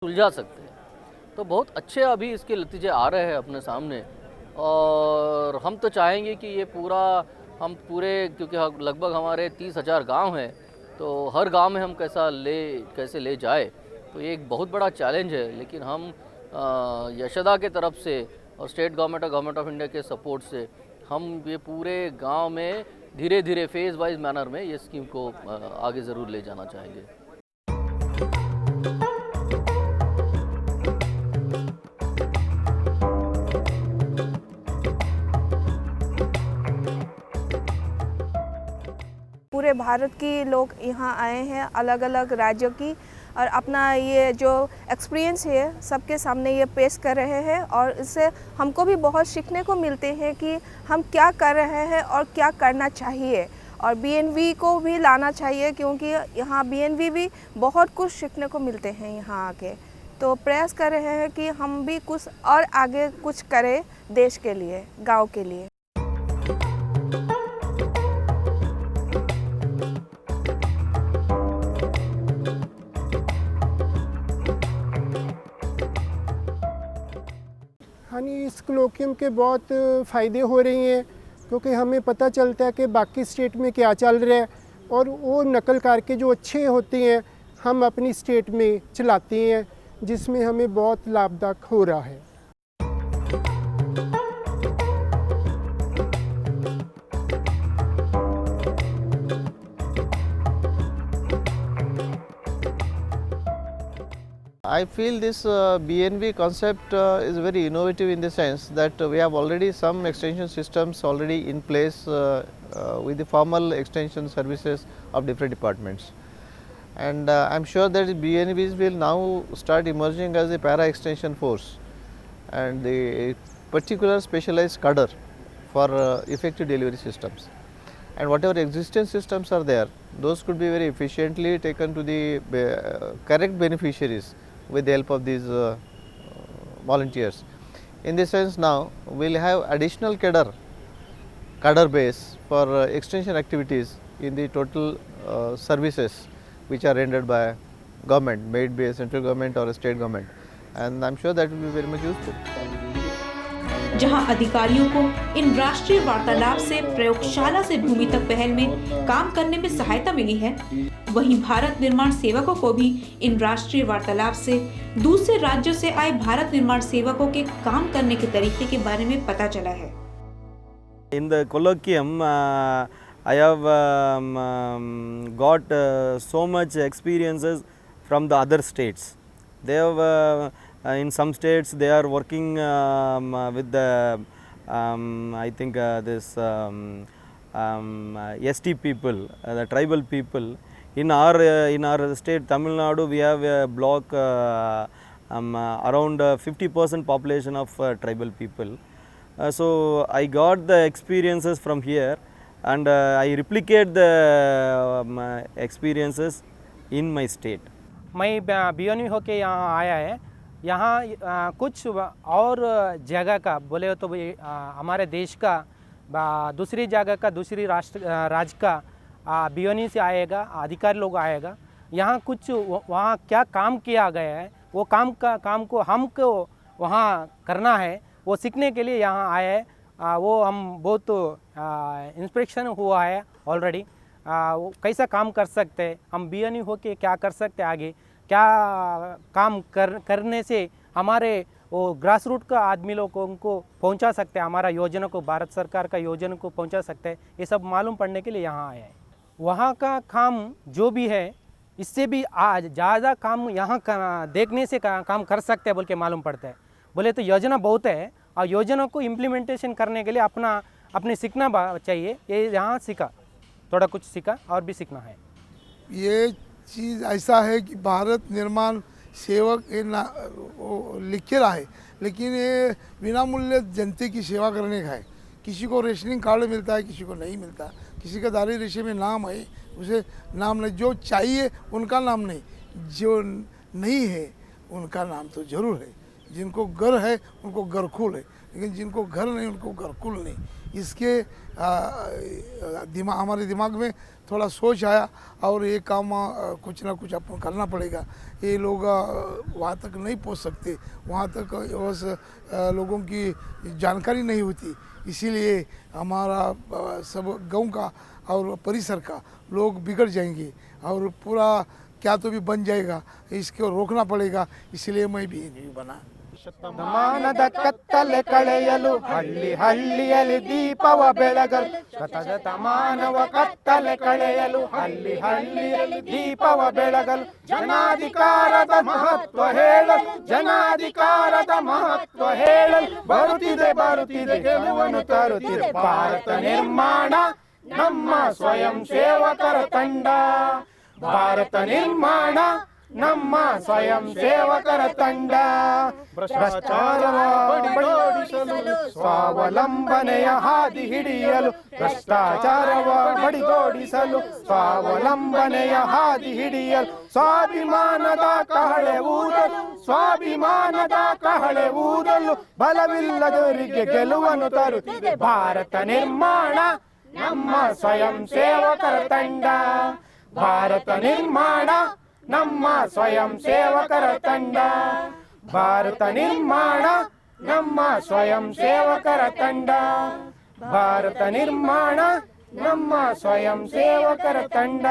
सुलझा सकते हैं। तो बहुत अच्छे अभी इसके नतीजे आ रहे हैं अपने सामने और हम तो चाहेंगे कि ये पूरा हम पूरे क्योंकि लगभग हमारे 30,000 गांव हैं, तो हर गांव में हम कैसे ले जाए, तो ये एक बहुत बड़ा चैलेंज है। लेकिन हम यशदा के तरफ से और स्टेट गवर्नमेंट और गवर्नमेंट ऑफ इंडिया के सपोर्ट से हम ये पूरे गांव में धीरे धीरे फेज़ वाइज मैनर में ये स्कीम को आगे ज़रूर ले जाना चाहेंगे। पूरे भारत की लोग यहाँ आए हैं, अलग अलग राज्यों की, और अपना ये जो एक्सपीरियंस है सबके सामने ये पेश कर रहे हैं। और इससे हमको भी बहुत सीखने को मिलते हैं कि हम क्या कर रहे हैं और क्या करना चाहिए, और बीएनवी को भी लाना चाहिए क्योंकि यहाँ बीएनवी भी बहुत कुछ सीखने को मिलते हैं यहाँ आके। तो प्रयास कर रहे हैं कि हम भी कुछ और आगे कुछ करें देश के लिए, गाँव के लिए। हाँ, इस कलोकियम के बहुत फ़ायदे हो रही हैं क्योंकि हमें पता चलता है कि बाकी स्टेट में क्या चल रहा है, और वो नकल करके जो अच्छे होते हैं हम अपनी स्टेट में चलाते हैं, जिसमें हमें बहुत लाभदायक हो रहा है। I feel this BNB concept is very innovative in the sense that we have already some extension systems already in place with the formal extension services of different departments. And I am sure that BNBs will now start emerging as a para extension force and the particular specialized cadre for effective delivery systems. And whatever existing systems are there, those could be very efficiently taken to the correct beneficiaries with the help of these volunteers. In this sense, now we will have additional cadre base for extension activities in the total services which are rendered by government, made by central government or a state government, and I am sure that will be very much useful. जहां अधिकारियों को इन राष्ट्रीय वार्तालाप से प्रयोगशाला से भूमि तक पहल में काम करने में सहायता मिली है, वहीं भारत निर्माण सेवकों को भी इन राष्ट्रीय वार्तालाप से दूसरे राज्यों से आए भारत निर्माण सेवकों के काम करने के तरीके के बारे में पता चला है। In the colloquium, I have got so much experiences from the other states. They have in some states they are working with the I think this ST people, the tribal people. In our state Tamil Nadu, we have a block around 50% population of tribal people. So I got the experiences from here, and I replicate the experiences in my state. मैं बीएनवी होके यहाँ आया है। यहाँ कुछ और जगह का बोले तो हमारे देश का दूसरी जगह का दूसरी राज्य का बीएनवी से आएगा, अधिकारी लोग आएगा। यहाँ कुछ वहाँ क्या काम किया गया है, वो काम को हमको वहाँ करना है, वो सीखने के लिए यहाँ आए हैं। वो हम बहुत इंस्पिरेशन हुआ है ऑलरेडी। वो कैसा काम कर सकते हैं, हम बीएनवी होके क्या कर सकते हैं, आगे क्या काम करने से हमारे वो ग्रास रूट का आदमी लोगों को पहुंचा सकते हैं, हमारा योजना को, भारत सरकार का योजना को पहुंचा सकते हैं, ये सब मालूम पड़ने के लिए यहाँ आए हैं। वहाँ का काम जो भी है, इससे भी आज ज़्यादा काम यहाँ देखने से काम कर सकते हैं बोल के मालूम पड़ता है। बोले तो योजना बहुत है, और योजना को इम्प्लीमेंटेशन करने के लिए अपने सीखना चाहिए। ये यहाँ सीखा, थोड़ा कुछ सीखा और भी सीखना है। ये चीज़ ऐसा है कि भारत निर्माण सेवक लिख के रहा है, लेकिन ये बिना मूल्य जनता की सेवा करने का है। किसी को रेशनिंग कार्ड मिलता है, किसी को नहीं मिलता, किसी का दारी रेशे में नाम है, उसे नाम नहीं, जो चाहिए उनका नाम नहीं, जो नहीं है उनका नाम तो ज़रूर है। जिनको घर है उनको घरकुल है, लेकिन जिनको घर नहीं उनको घरकुल नहीं। इसके हमारे दिमाग में थोड़ा सोच आया और ये काम कुछ ना कुछ अपन करना पड़ेगा। ये लोग वहाँ तक नहीं पहुँच सकते, वहाँ तक बस लोगों की जानकारी नहीं होती, इसीलिए हमारा सब गांव का और परिसर का लोग बिगड़ जाएंगे और पूरा क्या तो भी बन जाएगा, इसको रोकना पड़ेगा। इसलिए मैं भी बना। ಶತಮಾನದ ಕತ್ತಲೆ ಕಳೆಯಲು ಹಳ್ಳಿ ಹಳ್ಳಿಯಲ್ಲಿ ದೀಪವ ಬೆಳಗಲು, ಶತಮಾನವ ಕತ್ತಲೆ ಕಳೆಯಲು ಹಳ್ಳಿ ಹಳ್ಳಿಯಲ್ಲಿ ದೀಪವ ಬೆಳಗಲು, ಜನಾಧಿಕಾರದ ಮಹತ್ವ ಹೇಳಲು, ಜನಾಧಿಕಾರದ ಮಹತ್ವ ಹೇಳಲು ಬರುತ್ತಿದೆ ಬರುತ್ತಿದೆ ಗೆಲುವನ್ನು ತರುತ್ತಿದೆ ಭಾರತ ನಿರ್ಮಾಣ ನಮ್ಮ ಸ್ವಯಂ ಸೇವಕರ ತಂಡ, ಭಾರತ ನಿರ್ಮಾಣ ನಮ್ಮ ಸ್ವಯಂ ಸೇವಕರ ತಂಡ, ಭ್ರಷ್ಟಾಚಾರವ ಬಡಿದೋಡಿಸಲು ಸ್ವಾವಲಂಬನೆಯ ಹಾದಿ ಹಿಡಿಯಲು, ಭ್ರಷ್ಟಾಚಾರವ ಬಡಿದೋಡಿಸಲು ಸ್ವಾವಲಂಬನೆಯ ಹಾದಿ ಹಿಡಿಯಲು, ಸ್ವಾಭಿಮಾನದ ಕಹಳೆ ಊದಲು, ಸ್ವಾಭಿಮಾನದ ಕಹಳೆ ಊದಲು ಬಲವಿಲ್ಲದವರಿಗೆ ಗೆಲುವನ್ನು ತರುತ್ತಿದೆ ಭಾರತ ನಿರ್ಮಾಣ ನಮ್ಮ ಸ್ವಯಂ ಸೇವಕರ ತಂಡ, ಭಾರತ ನಿರ್ಮಾಣ ನಮ್ಮ ಸ್ವಯಂ ಸೇವಕರ ತಂಡ, ಭಾರತ ನಿರ್ಮಾಣ ನಮ್ಮ ಸ್ವಯಂ ಸೇವಕರ ತಂಡ, ಭಾರತ ನಿರ್ಮಾಣ ನಮ್ಮ ಸ್ವಯಂ ಸೇವಕರ ತಂಡ.